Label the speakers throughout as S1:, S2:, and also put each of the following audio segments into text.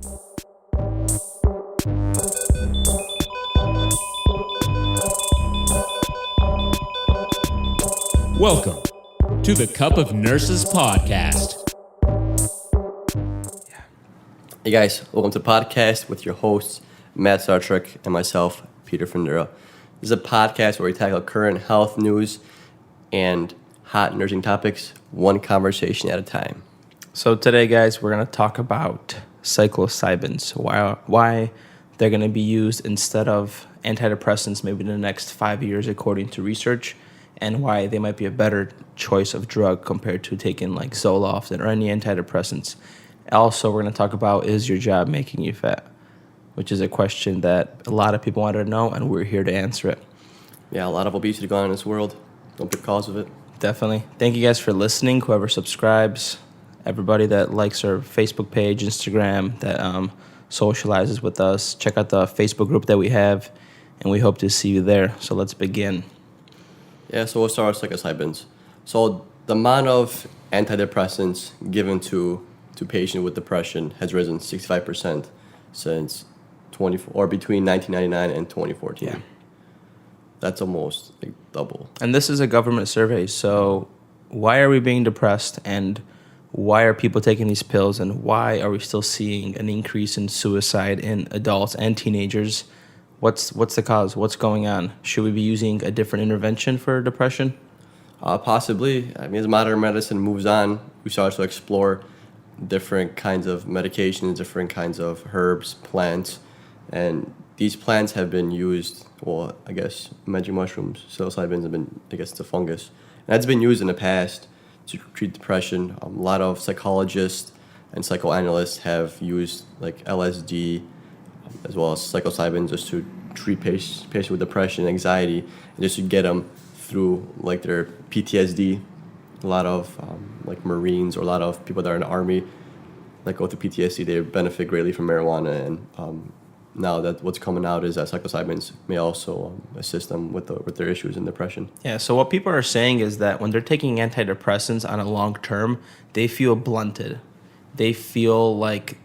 S1: Welcome to the Cup of Nurses podcast.
S2: Hey guys, welcome to the podcast with your hosts, Matt Sartrick and myself, Peter Findera. This is a podcast where we tackle current health news and hot nursing topics, one conversation at a time.
S3: So today, guys, we're going to talk about psilocybins, why they're going to be used instead of antidepressants maybe in the next 5 years according to research, and why they might be a better choice of drug compared to taking like Zoloft or any antidepressants. Also, we're going to talk about, is your job making you fat? Which is a question that a lot of people want to know, and we're here to answer it.
S2: Yeah, a lot of obesity going on in this world. Don't be the cause of it.
S3: Definitely. Thank you guys for listening, whoever subscribes, everybody that likes our Facebook page, Instagram, that socializes with us. Check out the Facebook group that we have, and we hope to see you there. So let's begin.
S2: Yeah, so we'll start with psilocybins. So the amount of antidepressants given to patients with depression has risen 65% since between 1999 and 2014. Yeah. That's almost like double.
S3: And this is a government survey, so why are we being depressed, and why are people taking these pills, and why are we still seeing an increase in suicide in adults and teenagers? What's the cause? What's going on? Should we be using a different intervention for depression?
S2: Possibly. I mean, as modern medicine moves on, we start to explore different kinds of medications, different kinds of herbs, plants, and these plants have been used, well, I guess magic mushrooms, psilocybins have been, I guess it's a fungus, and that's been used in the past to treat depression. A lot of psychologists and psychoanalysts have used like LSD as well as psilocybin just to treat patients with depression, anxiety, and just to get them through like their PTSD. A lot of like Marines or a lot of people that are in the Army that go through PTSD, they benefit greatly from marijuana, and now that what's coming out is that psilocybins may also assist them with their issues in depression.
S3: Yeah, so what people are saying is that when they're taking antidepressants on a long term, they feel blunted. They feel like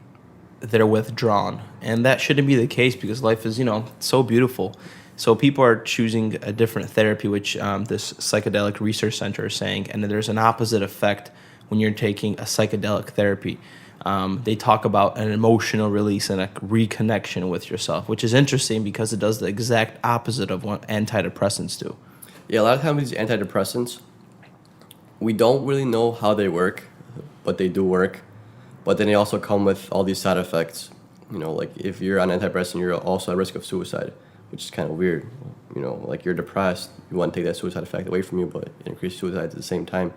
S3: they're withdrawn. And that shouldn't be the case because life is, so beautiful. So people are choosing a different therapy, which this psychedelic research center is saying, and there's an opposite effect when you're taking a psychedelic therapy. They talk about an emotional release and a reconnection with yourself, which is interesting because it does the exact opposite of what antidepressants do.
S2: Yeah, a lot of times these antidepressants, we don't really know how they work, but they do work. But then they also come with all these side effects. Like if you're on antidepressant, you're also at risk of suicide, which is kind of weird. Like you're depressed, you want to take that suicide effect away from you, but increase suicide at the same time.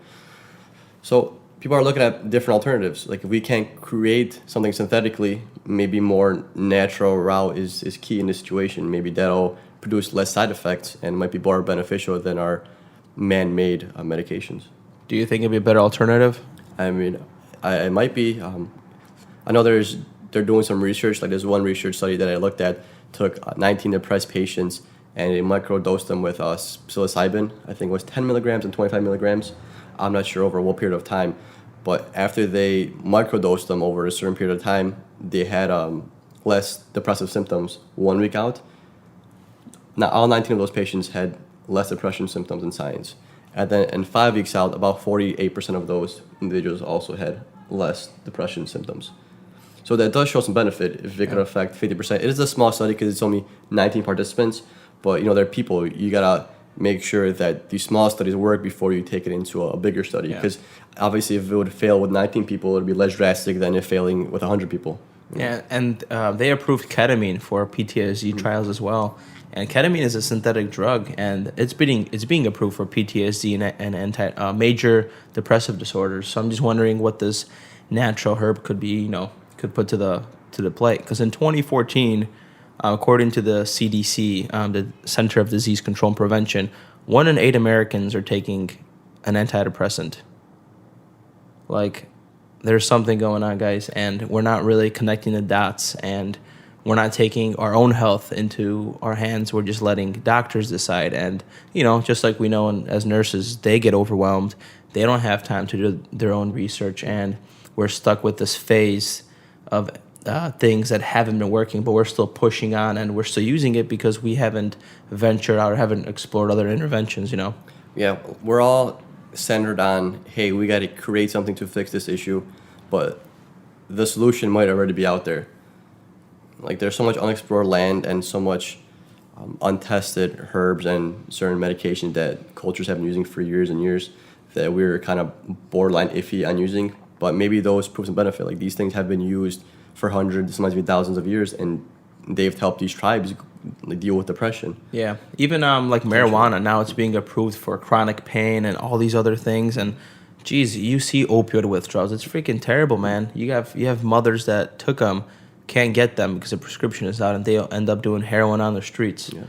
S2: So people are looking at different alternatives. Like if we can't create something synthetically, maybe more natural route is key in this situation. Maybe that'll produce less side effects and might be more beneficial than our man-made medications.
S3: Do you think it'd be a better alternative?
S2: I mean, it might be. I know they're doing some research. Like there's one research study that I looked at, took 19 depressed patients and they microdosed them with psilocybin. I think it was 10 milligrams and 25 milligrams. I'm not sure over what period of time, but after they microdosed them over a certain period of time, they had less depressive symptoms 1 week out. Now all 19 of those patients had less depression symptoms in science. And then in 5 weeks out, about 48% of those individuals also had less depression symptoms. So that does show some benefit if it could affect 50%. It is a small study because it's only 19 participants, but there are people, you gotta make sure that these small studies work before you take it into a bigger study. Because obviously if it would fail with 19 people, it would be less drastic than it failing with 100 people.
S3: Yeah, and they approved ketamine for PTSD trials as well. And ketamine is a synthetic drug, and it's being approved for PTSD and major depressive disorders. So I'm just wondering what this natural herb could be, could put to the plate. Because in 2014, according to the CDC, the Center of Disease Control and Prevention, 1 in 8 Americans are taking an antidepressant. Like, there's something going on, guys, and we're not really connecting the dots, and we're not taking our own health into our hands. We're just letting doctors decide. And, just like we know as nurses, they get overwhelmed. They don't have time to do their own research, and we're stuck with this phase of things that haven't been working, but we're still pushing on and we're still using it because we haven't ventured out or haven't explored other interventions, you know?
S2: Yeah, we're all centered on, hey, we got to create something to fix this issue, but the solution might already be out there. Like, there's so much unexplored land and so much untested herbs and certain medications that cultures have been using for years and years that we're kind of borderline iffy on using. But maybe those prove some benefit. Like, these things have been used for hundreds, sometimes even thousands of years, and they've helped these tribes deal with depression.
S3: Yeah, even like marijuana, now it's being approved for chronic pain and all these other things. And geez, you see opioid withdrawals. It's freaking terrible, man. You have mothers that took them, can't get them because the prescription is out, and they end up doing heroin on the streets.
S2: Yeah.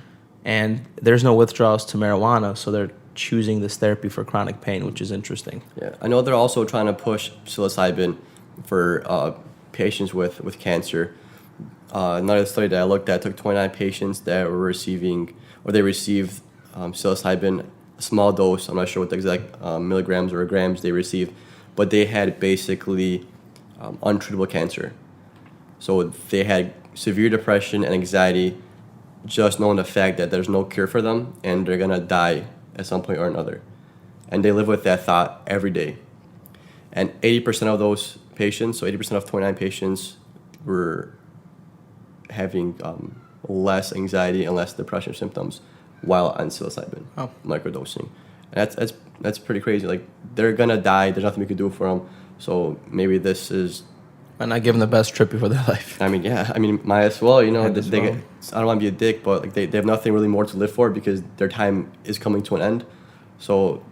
S3: And there's no withdrawals to marijuana, so they're choosing this therapy for chronic pain, which is interesting.
S2: Yeah, I know they're also trying to push psilocybin for patients with cancer. Another study that I looked at took 29 patients that were receiving, or they received psilocybin, a small dose. I'm not sure what the exact milligrams or grams they received, but they had basically untreatable cancer. So they had severe depression and anxiety, just knowing the fact that there's no cure for them and they're gonna die at some point or another. And they live with that thought every day. And 80% of those patients, so 80% of 29 patients, were having less anxiety and less depression symptoms while on psilocybin, microdosing. And that's pretty crazy. Like, they're gonna die. There's nothing we can do for them. So maybe this is.
S3: And not give them the best trip before their life.
S2: I mean, yeah. I mean, might as well. You know,
S3: Might as well.
S2: I don't want to be a dick, but like they have nothing really more to live for because their time is coming to an end. So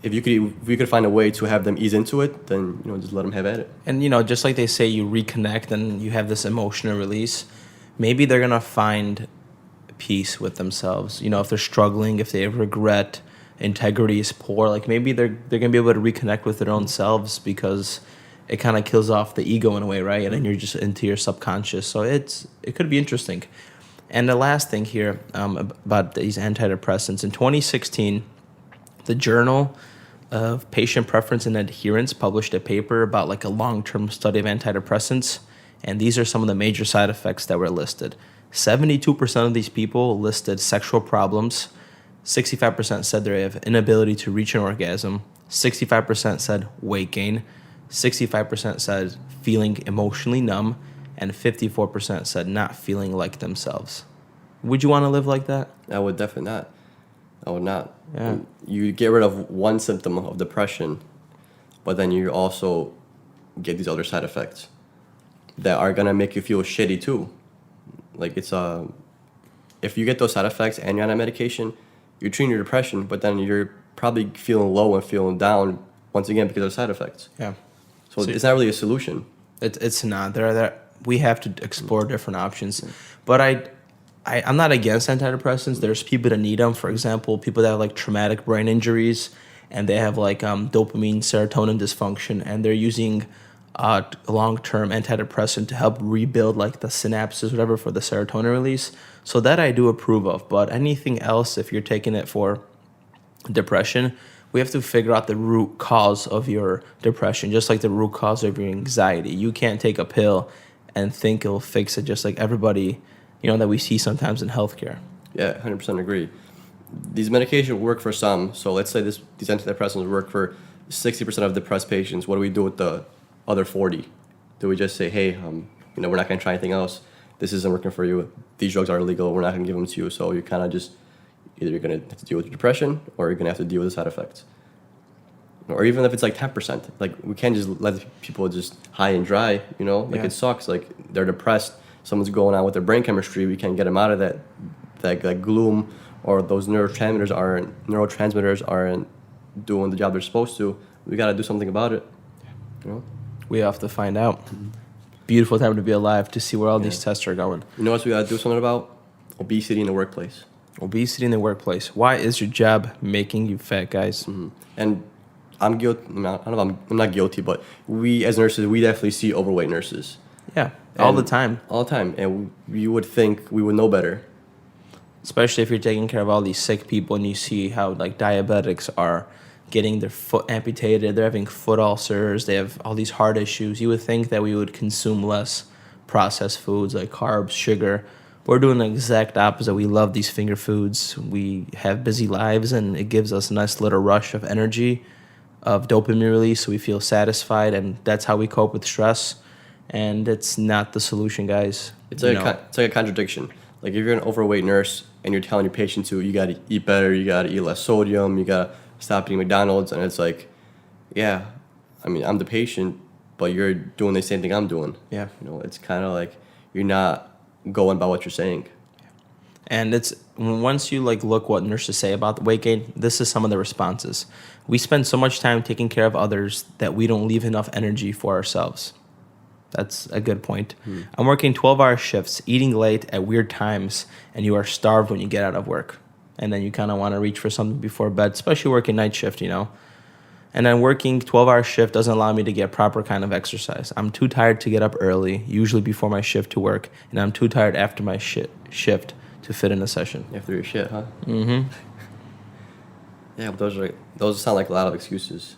S2: if we could find a way to have them ease into it, then just let them have at it.
S3: And just like they say, you reconnect and you have this emotional release. Maybe they're gonna find peace with themselves. If they're struggling, if they have regret, integrity is poor. Like, maybe they're gonna be able to reconnect with their own selves because it kind of kills off the ego in a way, right? And then you're just into your subconscious. So it could be interesting. And the last thing here about these antidepressants. In 2016, the Journal of Patient Preference and Adherence published a paper about like a long-term study of antidepressants. And these are some of the major side effects that were listed. 72% of these people listed sexual problems. 65% said they have inability to reach an orgasm. 65% said weight gain. 65% said feeling emotionally numb, and 54% said not feeling like themselves. Would you want to live like that?
S2: I would definitely not. I would not.
S3: Yeah.
S2: You get rid of one symptom of depression, but then you also get these other side effects that are gonna make you feel shitty too. Like, it's if you get those side effects and you're on a medication, you're treating your depression, but then you're probably feeling low and feeling down once again because of side effects.
S3: Yeah.
S2: So it's not really a solution.
S3: It's not. We have to explore different options. But I'm not against antidepressants. There's people that need them. For example, people that have like traumatic brain injuries and they have like dopamine, serotonin dysfunction, and they're using a long-term antidepressant to help rebuild like the synapses, whatever, for the serotonin release. So that I do approve of. But anything else, if you're taking it for depression, we have to figure out the root cause of your depression, just like the root cause of your anxiety. You can't take a pill and think it'll fix it, just like everybody, that we see sometimes in healthcare.
S2: Yeah, 100% agree. These medications work for some. So let's say these antidepressants work for 60% of depressed patients. What do we do with the other 40? Do we just say, hey, we're not going to try anything else. This isn't working for you. These drugs are illegal. We're not going to give them to you. So you kind of just either you're going to have to deal with your depression or you're going to have to deal with the side effects. Or even if it's like 10%, like we can't just let people just high and dry, It sucks. Like, they're depressed. Someone's going on with their brain chemistry. We can't get them out of that gloom, or those neurotransmitters aren't doing the job they're supposed to. We got to do something about it.
S3: We have to find out. Beautiful time to be alive to see where all these tests are going.
S2: You know what we got to do something about? Obesity in the workplace.
S3: Obesity in the workplace. Why is your job making you fat, guys?
S2: Mm-hmm. And I'm guilty. I don't know if I'm not guilty, but we as nurses, we definitely see overweight nurses.
S3: Yeah, all the time.
S2: All the time. And you would think we would know better.
S3: Especially if you're taking care of all these sick people and you see how like diabetics are getting their foot amputated, they're having foot ulcers, they have all these heart issues. You would think that we would consume less processed foods like carbs, sugar. We're doing the exact opposite. We love these finger foods. We have busy lives, and it gives us a nice little rush of energy, of dopamine release, so we feel satisfied, and that's how we cope with stress. And it's not the solution, guys.
S2: It's like it's like a contradiction. Like if you're an overweight nurse and you're telling your patient to, you got to eat better, you got to eat less sodium, you got to stop eating McDonald's, and it's like, yeah, I mean, I'm the patient, but you're doing the same thing I'm doing.
S3: Yeah.
S2: It's kind of like you're not going by what you're saying.
S3: And it's once you look what nurses say about the weight gain, this is some of the responses. We spend so much time taking care of others that we don't leave enough energy for ourselves. That's a good point. I'm working 12-hour shifts, eating late at weird times, and you are starved when you get out of work. And then you kind of want to reach for something before bed, especially working night shift, And then working 12-hour shift doesn't allow me to get proper kind of exercise. I'm too tired to get up early, usually before my shift to work, and I'm too tired after my shift to fit in a session.
S2: After your shit, huh?
S3: Mm-hmm.
S2: Yeah, but those sound like a lot of excuses.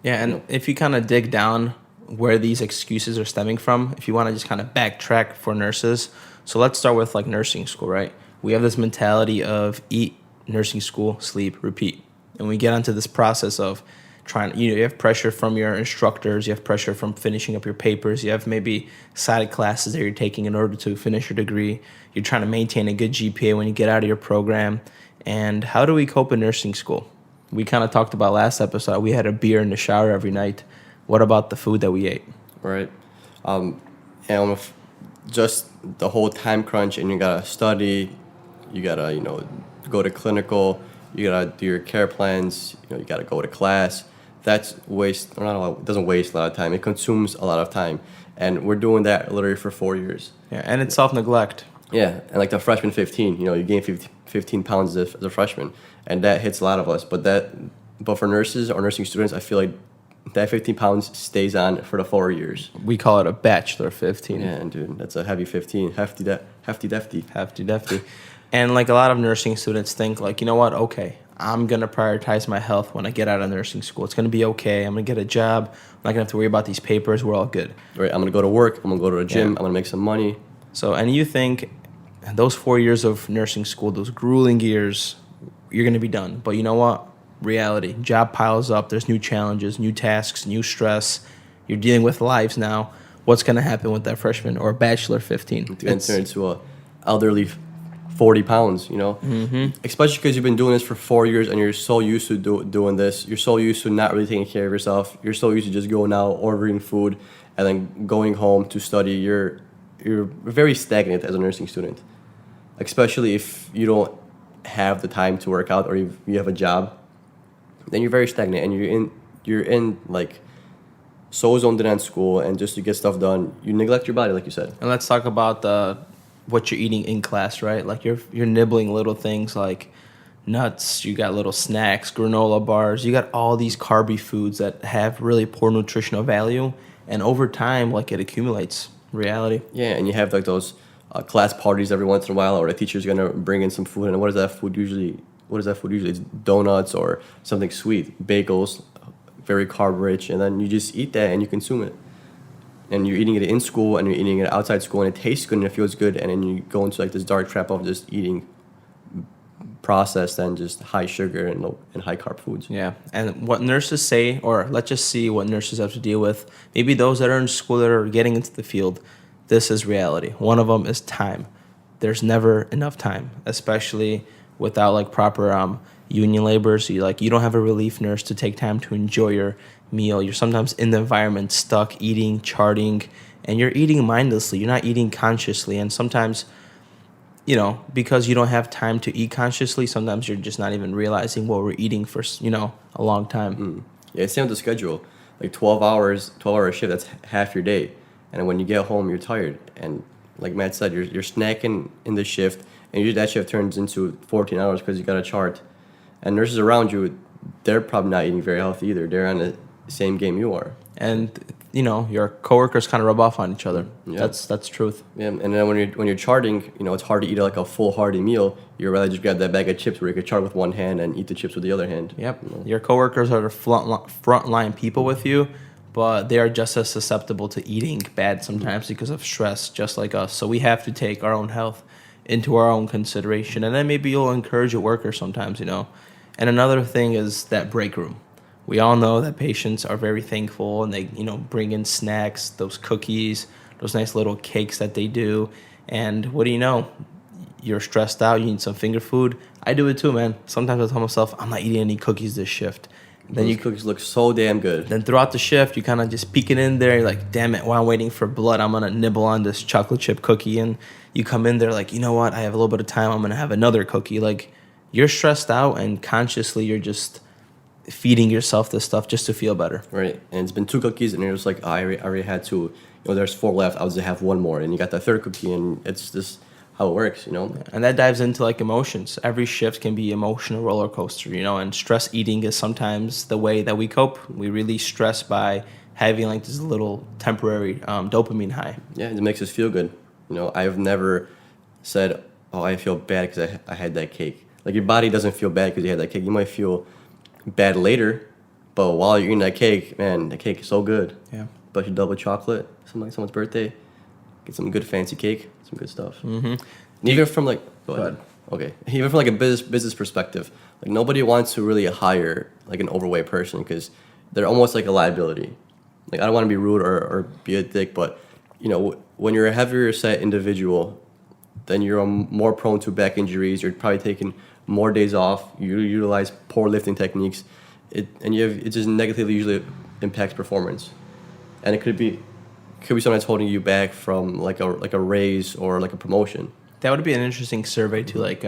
S3: Yeah, and if you kind of dig down where these excuses are stemming from, if you want to just kind of backtrack for nurses. So let's start with nursing school, right? We have this mentality of eat, nursing school, sleep, repeat. And we get onto this process of trying, you have pressure from your instructors, you have pressure from finishing up your papers, you have maybe side classes that you're taking in order to finish your degree. You're trying to maintain a good GPA when you get out of your program. And how do we cope in nursing school? We kind of talked about last episode, we had a beer in the shower every night. What about the food that we ate?
S2: Right. And if just the whole time crunch, and you gotta study, you gotta, go to clinical, you gotta do your care plans, you gotta go to class. That's waste, or not a lot, it doesn't waste a lot of time. It consumes a lot of time. And we're doing that literally for 4 years.
S3: Yeah, and it's self-neglect.
S2: Yeah, and like the freshman 15, you gain 15 pounds as a freshman, and that hits a lot of us. But for nurses or nursing students, I feel like that 15 pounds stays on for the 4 years.
S3: We call it a bachelor 15.
S2: Yeah, dude, that's a heavy 15, hefty defty.
S3: Hefty defty. And a lot of nursing students think okay, I'm going to prioritize my health when I get out of nursing school. It's going to be okay. I'm going to get a job. I'm not going to have to worry about these papers. We're all good.
S2: Right, I'm going to go to work. I'm going to go to the gym. I'm going to make some money.
S3: So, and you think those 4 years of nursing school, those grueling years, you're going to be done. But you know what? Reality. Job piles up. There's new challenges, new tasks, new stress. You're dealing with lives now. What's going to happen with that freshman or bachelor 15?
S2: It's going to turn into a elderly 40 pounds,
S3: Mm-hmm.
S2: Especially because you've been doing this for 4 years and you're so used to doing this. You're so used to not really taking care of yourself. You're so used to just going out, ordering food, and then going home to study. You're very stagnant as a nursing student, especially if you don't have the time to work out or you have a job. Then you're very stagnant and you're in so zoned in on school and just to get stuff done, you neglect your body, like you said.
S3: And let's talk about what you're eating in class, right? You're nibbling little things like nuts, you got little snacks, granola bars, you got all these carby foods that have really poor nutritional value, and over time it accumulates. Reality.
S2: Yeah, and you have those class parties every once in a while, or the teacher's gonna bring in some food, and what is that food usually? It's donuts or something sweet, bagels, very carb rich, and then you just eat that and you consume it. And you're eating it in school and you're eating it outside school and it tastes good and it feels good, and then you go into this dark trap of just eating processed and just high sugar and high carb foods.
S3: Yeah, and what nurses say, or let's just see what nurses have to deal with. Maybe those that are in school that are getting into the field, this is reality. One of them is time. There's never enough time, especially without proper union labor. So you don't have a relief nurse to take time to enjoy your meal. You're sometimes in the environment, stuck, eating, charting, and you're eating mindlessly. You're not eating consciously. And sometimes, because you don't have time to eat consciously, sometimes you're just not even realizing what we're eating for, a long time.
S2: Yeah, it's same with the schedule. 12 hour shift, that's half your day. And when you get home, you're tired. And like Matt said, you're snacking in the shift, and usually that shift turns into 14 hours because you got a chart. And nurses around you, they're probably not eating very healthy either. They're on the same game you are.
S3: And your coworkers kind of rub off on each other.
S2: Yeah.
S3: That's truth.
S2: Yeah, and then when you're charting, it's hard to eat a full hearty meal. You'd rather just grab that bag of chips where you could chart with one hand and eat the chips with the other hand.
S3: Yep. Your coworkers are the front line people with you, but they are just as susceptible to eating bad sometimes because of stress, just like us. So we have to take our own health into our own consideration. And then maybe you'll encourage a worker sometimes, you know. And another thing is that break room. We all know that patients are very thankful and they, you know, bring in snacks, those cookies, those nice little cakes that they do. And what do you know? You're stressed out, you need some finger food. I do it too, man. Sometimes I tell myself, I'm not eating any cookies this shift.
S2: Then
S3: Those
S2: cookies look so damn good.
S3: Then throughout the shift, you kind of just peek it in there. You're like, damn it, while I'm waiting for blood, I'm going to nibble on this chocolate chip cookie. And you come in there like, you know what? I have a little bit of time. I'm going to have another cookie. Like, you're stressed out and consciously you're just feeding yourself this stuff just to feel better.
S2: Right. And it's been 2 cookies, and you're just like, oh, I already had 2. You know, there's 4 left. I'll just have 1 more. And you got the 3rd cookie, and it's just how it works, you know?
S3: And that dives into like emotions. Every shift can be emotional roller coaster, you know, and stress eating is sometimes the way that we cope. We release stress by having like this little temporary dopamine high.
S2: Yeah, it makes us feel good. You know, I've never said, oh, I feel bad because I had that cake. Like, your body doesn't feel bad because you had that cake. You might feel bad later, but while you're eating that cake, man, the cake is so good.
S3: Yeah.
S2: But you double chocolate, something like someone's birthday, get some good fancy cake, some good stuff.
S3: Mm-hmm.
S2: Even from like, go ahead. Okay. Even from like a business perspective, like nobody wants to really hire like an overweight person because they're almost like a liability. Like, I don't want to be rude or be a dick, but you know, when you're a heavier set individual, then you're more prone to back injuries. You're probably taking more days off. You utilize poor lifting techniques, it just negatively usually impacts performance, and it could be something that's holding you back from like a raise or like a promotion.
S3: That would be an interesting survey to like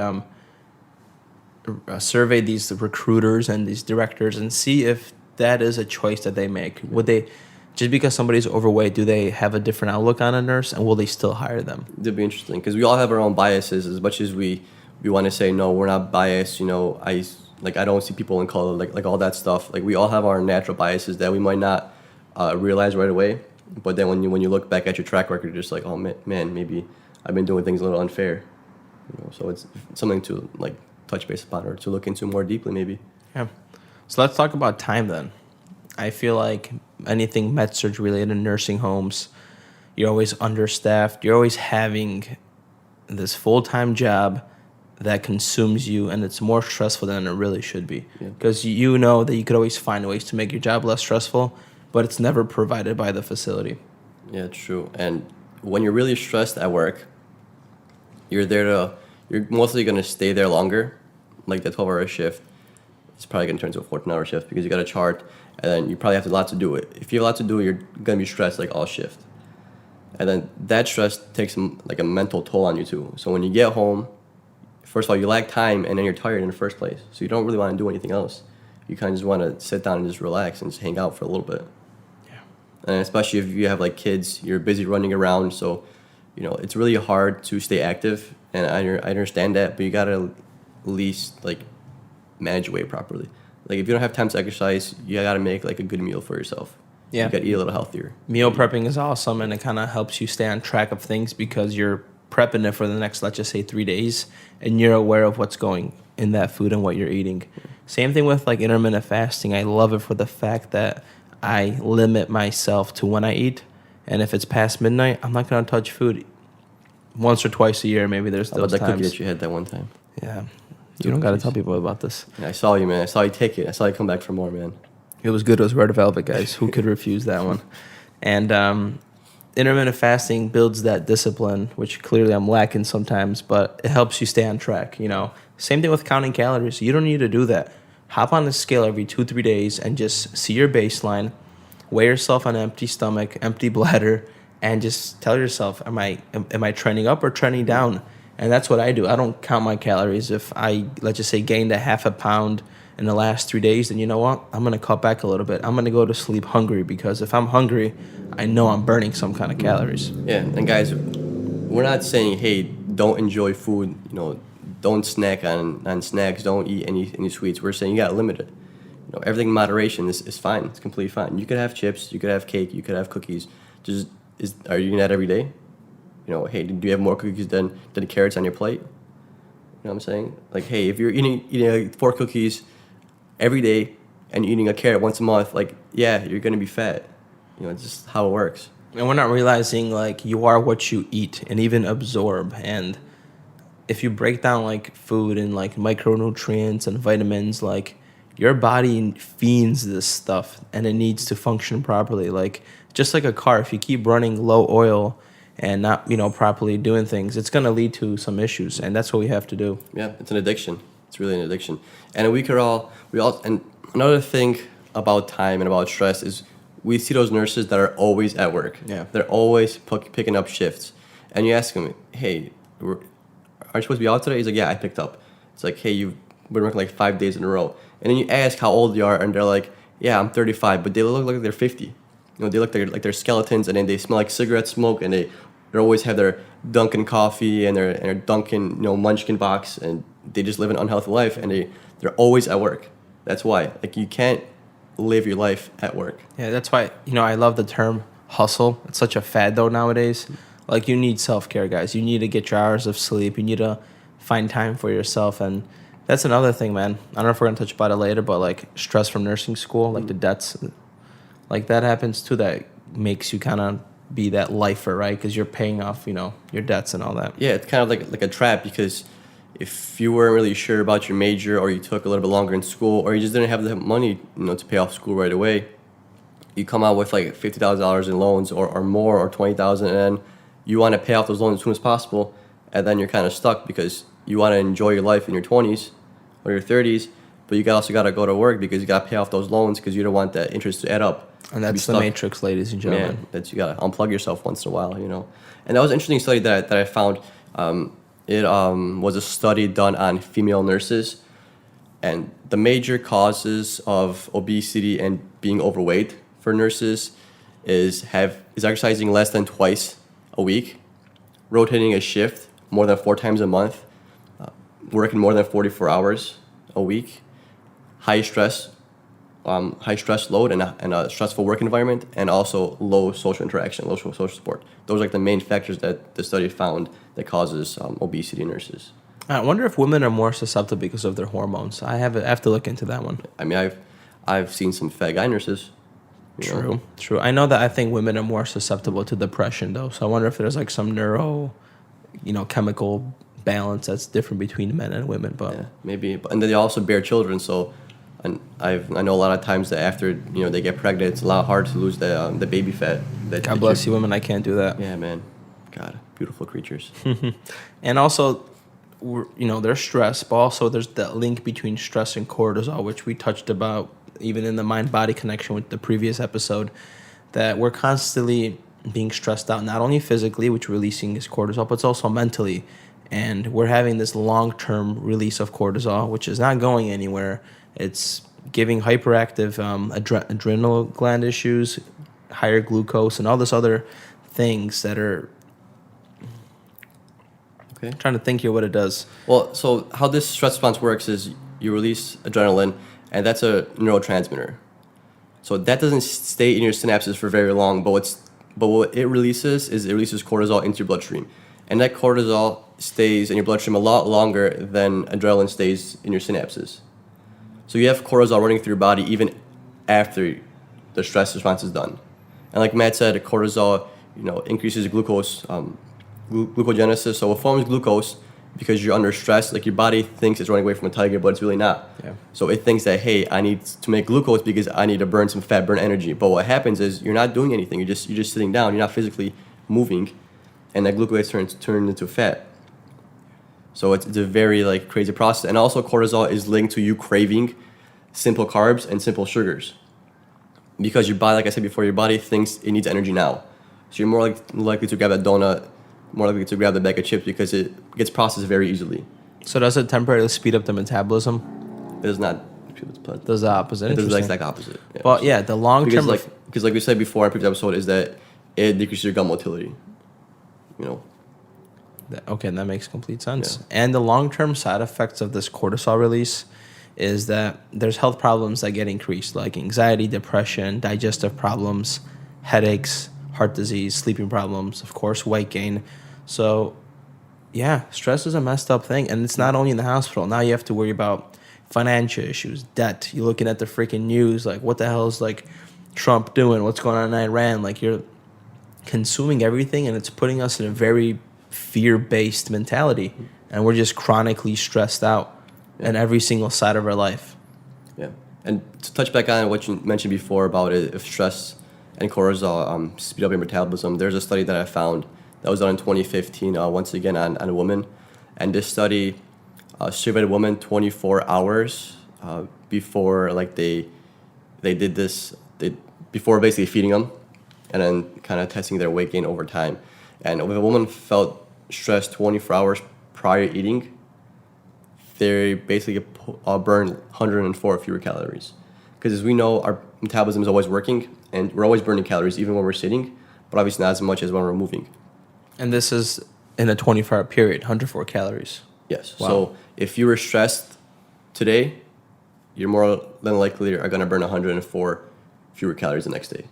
S3: survey these recruiters and these directors and see if that is a choice that they make. Would they, just because somebody's overweight, do they have a different outlook on a nurse, and will they still hire them?
S2: It'd be interesting because we all have our own biases. As much as we want to say no, we're not biased. You know, I don't see people in color, like all that stuff. Like, we all have our natural biases that we might not realize right away. But then when you look back at your track record, you're just like, oh man, maybe I've been doing things a little unfair. You know, so it's something to like touch base upon or to look into more deeply, maybe.
S3: Yeah. So let's talk about time then. I feel like anything med-surg related in nursing homes, you're always understaffed. You're always having this full-time job that consumes you, and it's more stressful than it really should be. Because you know that you could always find ways to make your job less stressful, but it's never provided by the facility.
S2: Yeah, true. And when you're really stressed at work, you're mostly going to stay there longer. Like, the 12-hour shift, it's probably going to turn to a 14-hour shift because you got a chart, and then you probably have a lot to do it. If you have a lot to do it, you're going to be stressed like all shift. And then that stress takes like a mental toll on you too. So when you get home, first of all, you lack time, and then you're tired in the first place. So you don't really want to do anything else. You kind of just want to sit down and just relax and just hang out for a little bit. Yeah. And especially if you have like kids, you're busy running around. So, you know, it's really hard to stay active. And I understand that, but you got to at least like manage your weight properly. Like, if you don't have time to exercise, you got to make like a good meal for yourself.
S3: Yeah.
S2: You got to eat a little healthier.
S3: Meal prepping is awesome, and it kind of helps you stay on track of things because you're prepping it for the next, let's just say, 3 days, and you're aware of what's going in that food and what you're eating. Same thing with like intermittent fasting. I love it for the fact that I limit myself to when I eat, and if it's past midnight, I'm not going to touch food. Once or twice a year, maybe there's
S2: How
S3: those
S2: about that
S3: times.
S2: cookie that you had that one time?
S3: Yeah. You don't got to tell people about this.
S2: Yeah, I saw you, man. I saw you take it. I saw you come back for more, man.
S3: It was good. It was red velvet, guys. Who could refuse that one? And intermittent fasting builds that discipline, which clearly I'm lacking sometimes, but it helps you stay on track, you know. Same thing with counting calories. You don't need to do that. Hop on the scale every 2-3 days and just see your baseline, weigh yourself on an empty stomach, empty bladder, and just tell yourself, am I trending up or trending down? And that's what I do. I don't count my calories. If I, let's just say, gained a half a pound in the last 3 days, then you know what? I'm going to cut back a little bit. I'm going to go to sleep hungry, because if I'm hungry, I know I'm burning some kind of calories.
S2: Yeah, and guys, we're not saying, hey, don't enjoy food, you know, don't snack on snacks, don't eat any sweets. We're saying you got to limit it. You know, everything in moderation is fine. It's completely fine. You could have chips, you could have cake, you could have cookies. Are you eating that every day? You know, hey, do you have more cookies than carrots on your plate? You know what I'm saying? Like, hey, if you're eating like 4 cookies every day and you're eating a carrot once a month, like, yeah, you're going to be fat. It's just how it works.
S3: And we're not realizing like you are what you eat and even absorb. And if you break down like food and like micronutrients and vitamins, like your body feeds this stuff and it needs to function properly. Like just like a car, if you keep running low oil and not, properly doing things, it's going to lead to some issues. And that's what we have to do.
S2: Yeah, it's an addiction. It's really an addiction. And and another thing about time and about stress is we see those nurses that are always at work.
S3: Yeah.
S2: They're always picking up shifts. And you ask them, hey, aren't you supposed to be out today? He's like, yeah, I picked up. It's like, hey, you've been working like 5 days in a row. And then you ask how old they are, and they're like, yeah, I'm 35, but they look like they're 50. They look like they're skeletons, and then they smell like cigarette smoke, and they always have their Dunkin' coffee and their Dunkin', Munchkin box, and they just live an unhealthy life, and they're always at work. That's why. Like, you can't live your life at work.
S3: Yeah, that's why, I love the term hustle. It's such a fad, though, nowadays. Like, you need self-care, guys. You need to get your hours of sleep. You need to find time for yourself, and that's another thing, man. I don't know if we're going to touch about it later, but, like, stress from nursing school, like the debts, like, that happens, too. That makes you kind of be that lifer, right? Because you're paying off, your debts and all that.
S2: Yeah, it's kind of like a trap, because if you weren't really sure about your major, or you took a little bit longer in school, or you just didn't have the money, to pay off school right away, you come out with like $50,000 in loans or more, or $20,000, and then you want to pay off those loans as soon as possible, and then you're kind of stuck because you want to enjoy your life in your 20s or your 30s, but you also got to go to work because you got to pay off those loans because you don't want that interest to add up.
S3: And that's the matrix, ladies and gentlemen.
S2: Man, you got to unplug yourself once in a while, And that was an interesting study that I found. It was a study done on female nurses, and the major causes of obesity and being overweight for nurses is exercising less than twice a week, rotating a shift more than 4 times a month, working more than 44 hours a week, high stress load and a stressful work environment, and also low social interaction, low social support. Those are like the main factors that the study found that causes obesity in nurses.
S3: I wonder if women are more susceptible because of their hormones. I have to look into that one.
S2: I mean, I've seen some fat guy nurses.
S3: True. I know that I think women are more susceptible to depression, though. So I wonder if there's like some chemical balance that's different between men and women. But
S2: yeah, maybe. And then they also bear children, so. And I know a lot of times that after they get pregnant, it's a lot hard to lose the baby fat.
S3: God bless you, women. I can't do that.
S2: Yeah, man. God, beautiful creatures.
S3: And also, there's stress, but also there's that link between stress and cortisol, which we touched about even in the mind-body connection with the previous episode, that we're constantly being stressed out, not only physically, which releasing is cortisol, but it's also mentally. And we're having this long-term release of cortisol, which is not going anywhere. It's giving hyperactive adrenal gland issues, higher glucose, and all this other things that are... Okay. I'm trying to think here what it does.
S2: Well, so how this stress response works is you release adrenaline, and that's a neurotransmitter. So that doesn't stay in your synapses for very long, but what it releases cortisol into your bloodstream. And that cortisol stays in your bloodstream a lot longer than adrenaline stays in your synapses. So you have cortisol running through your body even after the stress response is done. And like Matt said, cortisol, increases glucose, glucogenesis. So it forms glucose because you're under stress. Like your body thinks it's running away from a tiger, but it's really not. Yeah. So it thinks that, hey, I need to make glucose because I need to burn some fat, burn energy. But what happens is you're not doing anything. You're just sitting down. You're not physically moving, and that glucose turns into fat. So it's a very crazy process. And also cortisol is linked to you craving simple carbs and simple sugars. Because your body, like I said before, your body thinks it needs energy now. So you're more likely to grab a donut, more likely to grab the bag of chips because it gets processed very easily.
S3: So does it temporarily speed up the metabolism?
S2: It does not.
S3: It does the opposite.
S2: It does the exact opposite. Yeah.
S3: Well, yeah, the long term...
S2: Because like we said before in our previous episode, is that it decreases your gut motility.
S3: Okay, that makes complete sense. Yeah. And the long-term side effects of this cortisol release is that there's health problems that get increased, like anxiety, depression, digestive problems, headaches, heart disease, sleeping problems, of course, weight gain. So, yeah, stress is a messed up thing. And it's not only in the hospital. Now you have to worry about financial issues, debt. You're looking at the freaking news, like what the hell is Trump doing? What's going on in Iran? Like, you're consuming everything, and it's putting us in a very fear-based mentality, and we're just chronically stressed out in every single side of our life.
S2: Yeah. And to touch back on what you mentioned before about if stress and cortisol speed up your metabolism, there's a study that I found that was done in 2015, once again on a woman. And this study surveyed a woman 24 hours before they did this, before basically feeding them and then kind of testing their weight gain over time. And if a woman felt stressed 24 hours prior to eating, they basically burn 104 fewer calories. Because as we know, our metabolism is always working, and we're always burning calories even when we're sitting, but obviously not as much as when we're moving.
S3: And this is in a 24-hour period, 104 calories.
S2: Yes.
S3: Wow.
S2: So if you were stressed today, you're more than likely are going to burn 104 fewer calories the next day.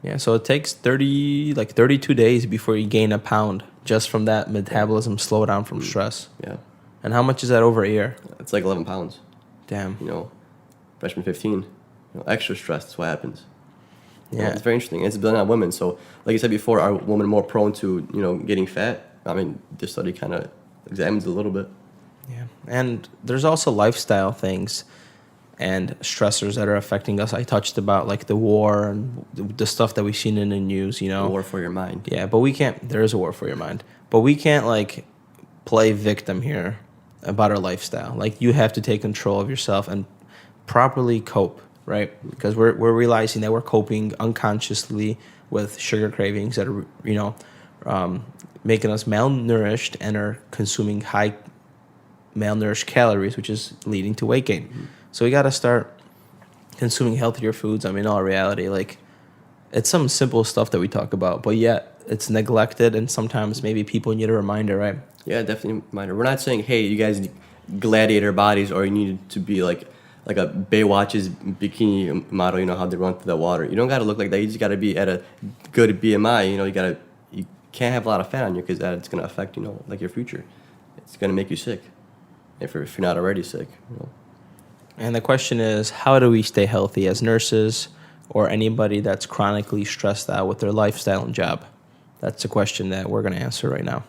S3: Yeah, so it takes 32 days before you gain a pound just from that metabolism slowdown from stress.
S2: Yeah.
S3: And how much is that over a year?
S2: It's like 11 pounds.
S3: Damn.
S2: Freshman 15. Extra stress, that's what happens.
S3: Yeah.
S2: It's very interesting. It's done on women. So, like you said before, are women more prone to, getting fat? I mean, this study kind of examines it a little bit.
S3: Yeah. And there's also lifestyle things and stressors that are affecting us. I touched about like the war and the stuff that we've seen in the news,
S2: War for your mind.
S3: Yeah, but we can't, there is a war for your mind. But we can't like play victim here about our lifestyle. Like, you have to take control of yourself and properly cope, right? Because we're realizing that we're coping unconsciously with sugar cravings that are, making us malnourished and are consuming high malnourished calories, which is leading to weight gain. Mm-hmm. So we got to start consuming healthier foods. I mean, in all reality, like, it's some simple stuff that we talk about, but yet it's neglected, and sometimes maybe people need a reminder, right?
S2: Yeah, definitely a reminder. We're not saying, hey, you guys need gladiator bodies, or you need to be like a Baywatch's bikini model, how they run through the water. You don't got to look like that. You just got to be at a good BMI. You can't have a lot of fat on you, because that's going to affect, like your future. It's going to make you sick if you're not already sick.
S3: And the question is, how do we stay healthy as nurses or anybody that's chronically stressed out with their lifestyle and job? That's the question that we're going to answer right now.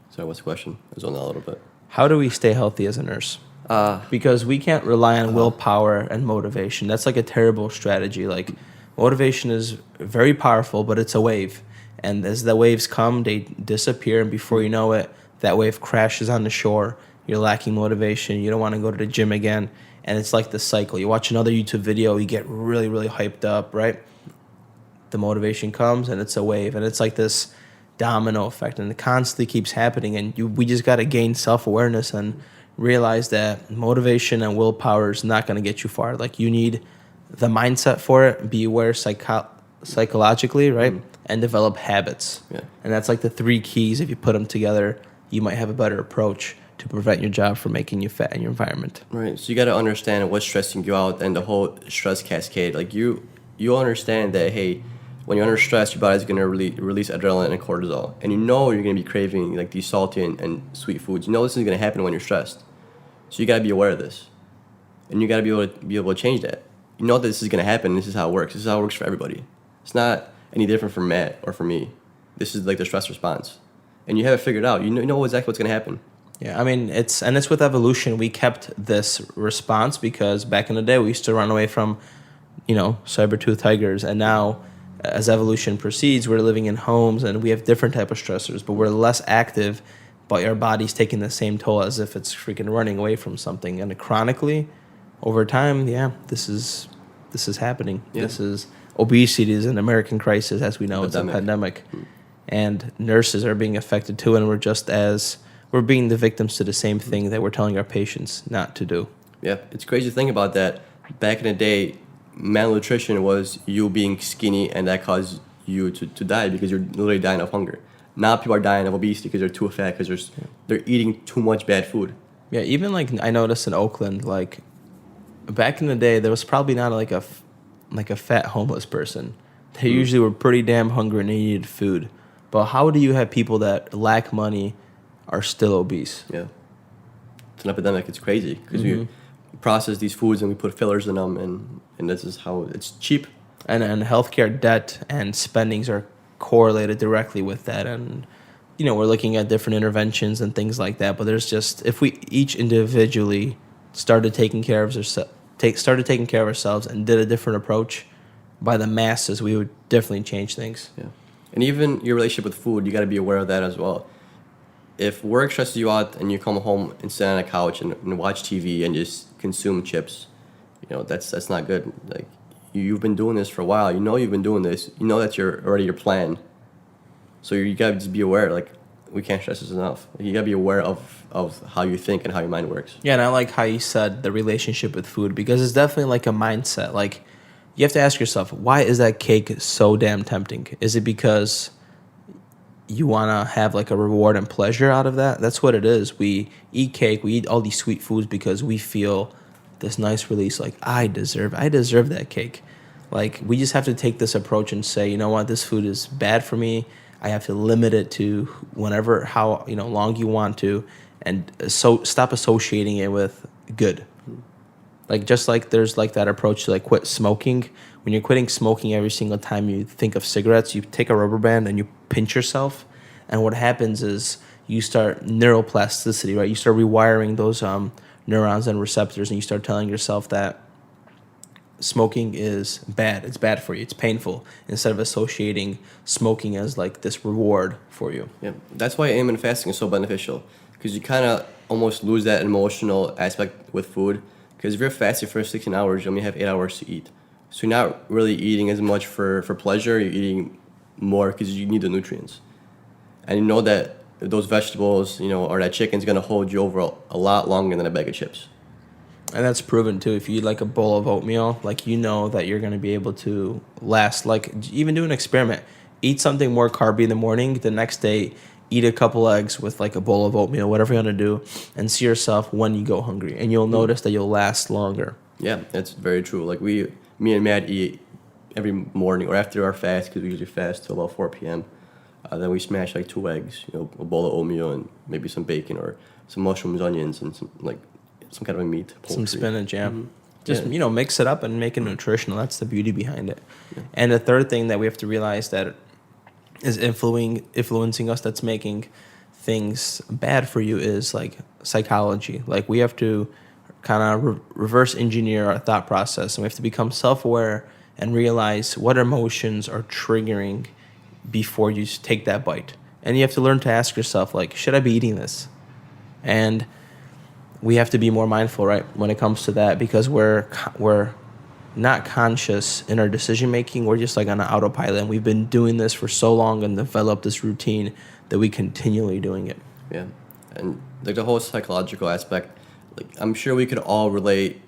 S2: So what's the question? I was on that a little bit.
S3: How do we stay healthy as a nurse? Because we can't rely on willpower and motivation. That's like a terrible strategy. Like, motivation is very powerful, but it's a wave. And as the waves come, they disappear. And before you know it, that wave crashes on the shore. You're lacking motivation. You don't want to go to the gym again. And it's like the cycle. You watch another YouTube video, you get really, really hyped up, right? The motivation comes, and it's a wave. And it's like this domino effect, and it constantly keeps happening. And we just got to gain self-awareness and realize that motivation and willpower is not going to get you far. Like, you need the mindset for it, be aware psychologically, right? Mm-hmm. And develop habits. Yeah. And that's like the 3 keys. If you put them together, you might have a better approach to prevent your job from making you fat in your environment.
S2: Right. So you got to understand what's stressing you out and the whole stress cascade. Like, you understand that, hey, when you're under stress, your body's going to release adrenaline and cortisol. And you're going to be craving like these salty and sweet foods. This is going to happen when you're stressed. So you got to be aware of this. And you got to be able to change that. You know that this is going to happen. This is how it works. This is how it works for everybody. It's not any different from Matt or for me. This is like the stress response. And you have it figured out. You know exactly what's going to happen.
S3: Yeah, I mean, it's with evolution. We kept this response because back in the day, we used to run away from, saber-toothed tigers. And now, as evolution proceeds, we're living in homes and we have different type of stressors, but we're less active, but our body's taking the same toll as if it's freaking running away from something. And chronically, over time, this is happening. Yeah. Obesity is an American crisis, as we know. It's a pandemic. And nurses are being affected too, and we're being the victims to the same thing that we're telling our patients not to do.
S2: Yeah, it's crazy to think about that. Back in the day, malnutrition was you being skinny, and that caused you to die because you're literally dying of hunger. Now people are dying of obesity because they're too fat, because they're eating too much bad food.
S3: Yeah, even like I noticed in Oakland, like back in the day, there was probably not like a fat homeless person. They usually were pretty damn hungry and they needed food. But how do you have people that lack money are still obese?
S2: Yeah. It's an epidemic. It's crazy because we process these foods and we put fillers in them, and this is how it's cheap,
S3: And healthcare debt and spendings are correlated directly with that. And we're looking at different interventions and things like that. But there's just, if we each individually started taking care of ourselves and did a different approach by the masses, we would definitely change things.
S2: Yeah. And even your relationship with food, you got to be aware of that as well. If work stresses you out and you come home and sit on a couch and watch TV and just consume chips, that's not good. Like, you've been doing this for a while. You've been doing this. That's already your plan. So you got to just be aware. Like, we can't stress this enough. You got to be aware of how you think and how your mind works.
S3: Yeah, and I like how you said the relationship with food, because it's definitely like a mindset. Like, you have to ask yourself, why is that cake so damn tempting? Is it because you want to have like a reward and pleasure out of that? That's what it is. We eat cake, we eat all these sweet foods because we feel this nice release, like I deserve that cake. Like, we just have to take this approach and say, you know what, this food is bad for me. I have to limit it to how long you want to, and so stop associating it with good. Like, just like there's like that approach to like quit smoking. When you're quitting smoking, every single time you think of cigarettes, you take a rubber band and you pinch yourself, and what happens is you start neuroplasticity, right? You start rewiring those neurons and receptors, and you start telling yourself that smoking is bad. It's bad for you. It's painful, instead of associating smoking as like this reward for you.
S2: Yeah, that's why intermittent fasting is so beneficial, because you kind of almost lose that emotional aspect with food. Because if you're fasting for 16 hours, you only have 8 hours to eat. So you're not really eating as much for pleasure. You're eating more because you need the nutrients. And you know that those vegetables, or that chicken's going to hold you over a lot longer than a bag of chips.
S3: And that's proven too. If you eat like a bowl of oatmeal, like, that you're going to be able to last. Like, even do an experiment. Eat something more carby in the morning. The next day, eat a couple eggs with like a bowl of oatmeal, whatever you want to do, and see yourself when you go hungry. And you'll notice that you'll last longer.
S2: Yeah, that's very true. Like, me and Matt eat every morning or after our fast, because we usually fast till about 4 p.m. Then we smash like 2 eggs, a bowl of oatmeal and maybe some bacon or some mushrooms, onions, and some kind of a meat. Poultry.
S3: Some spinach, yeah.
S2: Mm-hmm.
S3: Just, mix it up and make it nutritional. That's the beauty behind it. Yeah. And the third thing that we have to realize that is influencing us, that's making things bad for you, is like psychology. Like, we have to kind of reverse engineer our thought process, and we have to become self-aware and realize what emotions are triggering before you take that bite. And you have to learn to ask yourself, like, should I be eating this? And we have to be more mindful, right, when it comes to that, because we're not conscious in our decision making. We're just like on an autopilot, and we've been doing this for so long and developed this routine that we continually doing it.
S2: Yeah, and like the whole psychological aspect, like, I'm sure we could all relate.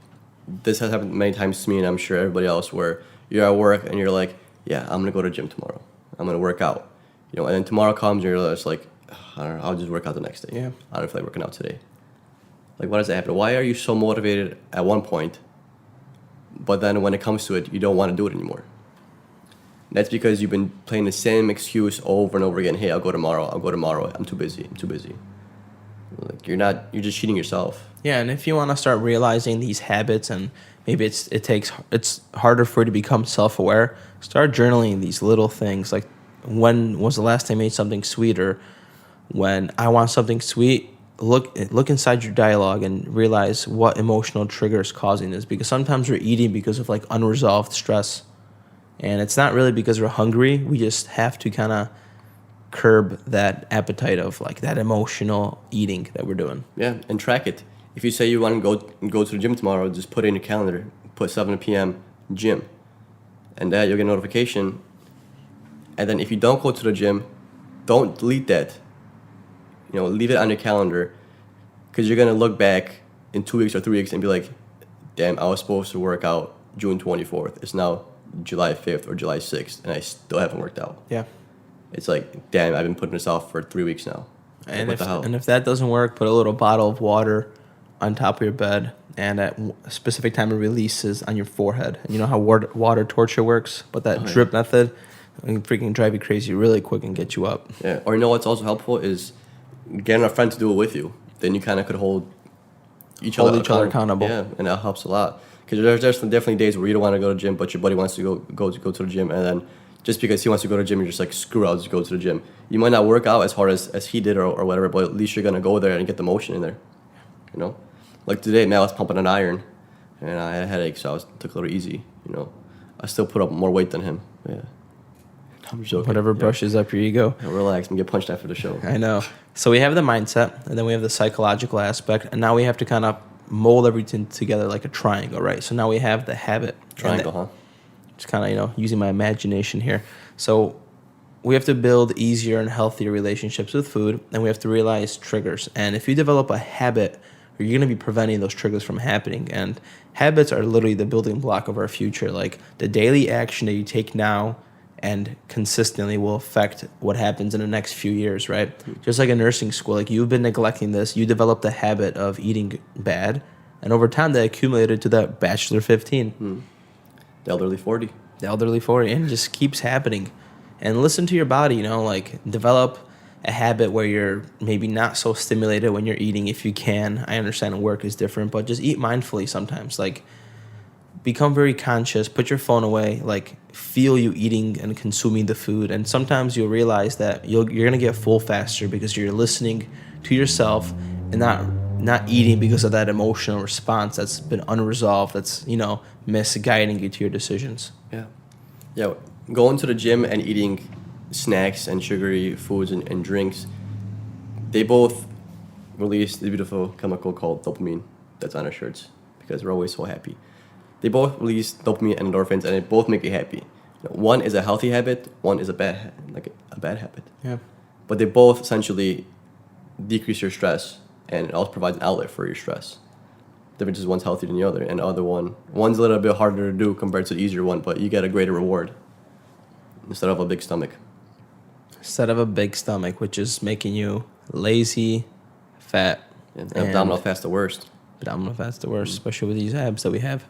S2: This has happened many times to me, and I'm sure everybody else, where you're at work and you're like, yeah, I'm gonna go to the gym tomorrow. I'm gonna work out, and then tomorrow comes and you're just like, I don't know, I'll just work out the next day.
S3: Yeah,
S2: I don't feel like working out today. Like, why does that happen? Why are you so motivated at one point, but then when it comes to it, you don't want to do it anymore? That's because you've been playing the same excuse over and over again. Hey, I'll go tomorrow. I'm too busy. Like, you're just cheating yourself.
S3: Yeah, and if you want to start realizing these habits, and maybe it's harder for you to become self-aware, start journaling these little things. Like, when was the last time you ate something sweet? Or when I want something sweet, look inside your dialogue and realize what emotional trigger is causing this. Because sometimes we're eating because of like unresolved stress, and it's not really because we're hungry. We just have to kind of curb that appetite of like that emotional eating that we're doing.
S2: Yeah, and track it. If you say you want to go to the gym tomorrow, just put it in your calendar. Put 7 p.m. gym, and that you'll get a notification. And then if you don't go to the gym, don't delete that. Leave it on your calendar, because you're gonna look back in 2 weeks or 3 weeks and be like, damn, I was supposed to work out June 24th. It's now July 5th or July 6th, and I still haven't worked out. Yeah. It's like, damn, I've been putting this off for 3 weeks now.
S3: And what the hell? And if that doesn't work, put a little bottle of water on top of your bed, and at a specific time it releases on your forehead. And you know how water torture works? But that drip method can freaking drive you crazy really quick and get you up.
S2: Yeah. Or what's also helpful is getting a friend to do it with you. Then you kind of could hold
S3: hold each other accountable.
S2: Yeah, and that helps a lot. Because there's definitely days where you don't want to go to the gym, but your buddy wants to go to the gym, and then just because he wants to go to the gym, you're just like, screw it, I'll just go to the gym. You might not work out as hard as he did or whatever, but at least you're gonna go there and get the motion in there. You know, like today, man, I was pumping an iron, and I had a headache, so took it a little easy. You know, I still put up more weight than him. Yeah. I'm joking.
S3: Whatever brushes up your ego.
S2: Yeah, relax and get punched after the show.
S3: I know. So we have the mindset, and then we have the psychological aspect, and now we have to kind of mold everything together like a triangle, right? So now we have the habit.
S2: Triangle, huh?
S3: Just kind of, using my imagination here. So we have to build easier and healthier relationships with food, and we have to realize triggers. And if you develop a habit, you're going to be preventing those triggers from happening. And habits are literally the building block of our future. Like the daily action that you take now and consistently will affect what happens in the next few years, right? Just like a nursing school, like you've been neglecting this, you developed a habit of eating bad, and over time that accumulated to that bachelor 15.
S2: The elderly 40.
S3: The elderly 40, and it just keeps happening. And listen to your body, like develop a habit where you're maybe not so stimulated when you're eating if you can. I understand work is different, but just eat mindfully sometimes. Like become very conscious, put your phone away, like feel you eating and consuming the food. And sometimes you'll realize that you're going to get full faster because you're listening to yourself and not eating because of that emotional response that's been unresolved, that's, misguiding you to your decisions.
S2: Yeah, going to the gym and eating snacks and sugary foods and drinks, they both release the beautiful chemical called dopamine that's on our shirts because we're always so happy. They both release dopamine and endorphins, and they both make you happy. One is a healthy habit, one is a bad habit.
S3: Yeah.
S2: But they both essentially decrease your stress, and it also provides an outlet for your stress. The difference is one's healthier than the other, and the other one's a little bit harder to do compared to the easier one, but you get a greater reward instead of a big stomach.
S3: Instead of a big stomach, which is making you lazy, fat.
S2: And abdominal fat's the worst.
S3: Abdominal fat's the worst, especially with these abs that we have.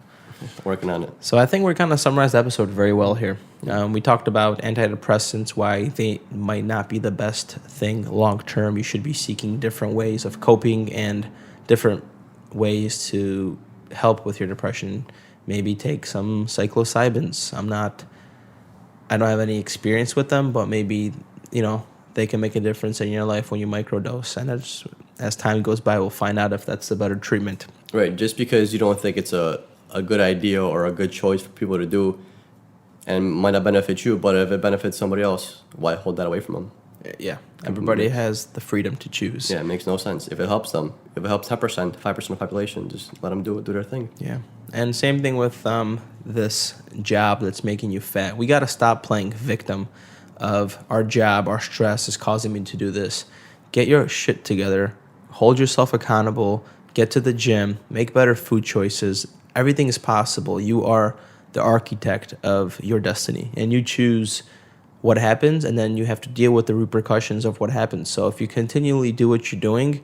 S2: Working on it.
S3: So I think we're kind of summarized the episode very well here. We talked about antidepressants, why they might not be the best thing long term. You should be seeking different ways of coping and different ways to help with your depression. Maybe take some psilocybins. I don't have any experience with them, but maybe, they can make a difference in your life when you microdose. And as time goes by, we'll find out if that's the better treatment.
S2: Right. Just because you don't think it's a good idea or a good choice for people to do and might not benefit you, but if it benefits somebody else, why hold that away from them?
S3: Yeah. Everybody has the freedom to choose.
S2: Yeah, it makes no sense. If it helps them, if it helps 10%, 5% of the population, just let them do their thing.
S3: Yeah. And same thing with this job that's making you fat. We got to stop playing victim of our job, our stress is causing me to do this. Get your shit together. Hold yourself accountable. Get to the gym. Make better food choices. Everything is possible. You are the architect of your destiny, and you choose what happens, and then you have to deal with the repercussions of what happens. So if you continually do what you're doing,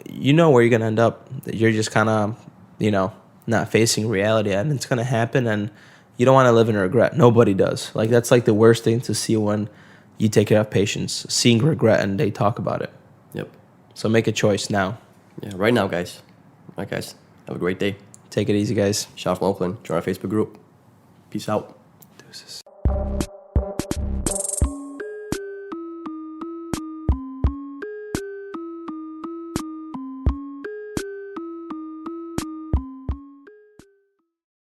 S3: you know where you're going to end up. You're just kind of, not facing reality, and it's going to happen, and you don't want to live in regret. Nobody does. Like, that's like the worst thing to see when you take care of patients, seeing regret, and they talk about it.
S2: Yep.
S3: So make a choice now.
S2: Yeah, right now, guys. All right, guys. Have a great day.
S3: Take it easy, guys.
S2: Shout out from Oakland. Join our Facebook group. Peace out.
S3: Deuces.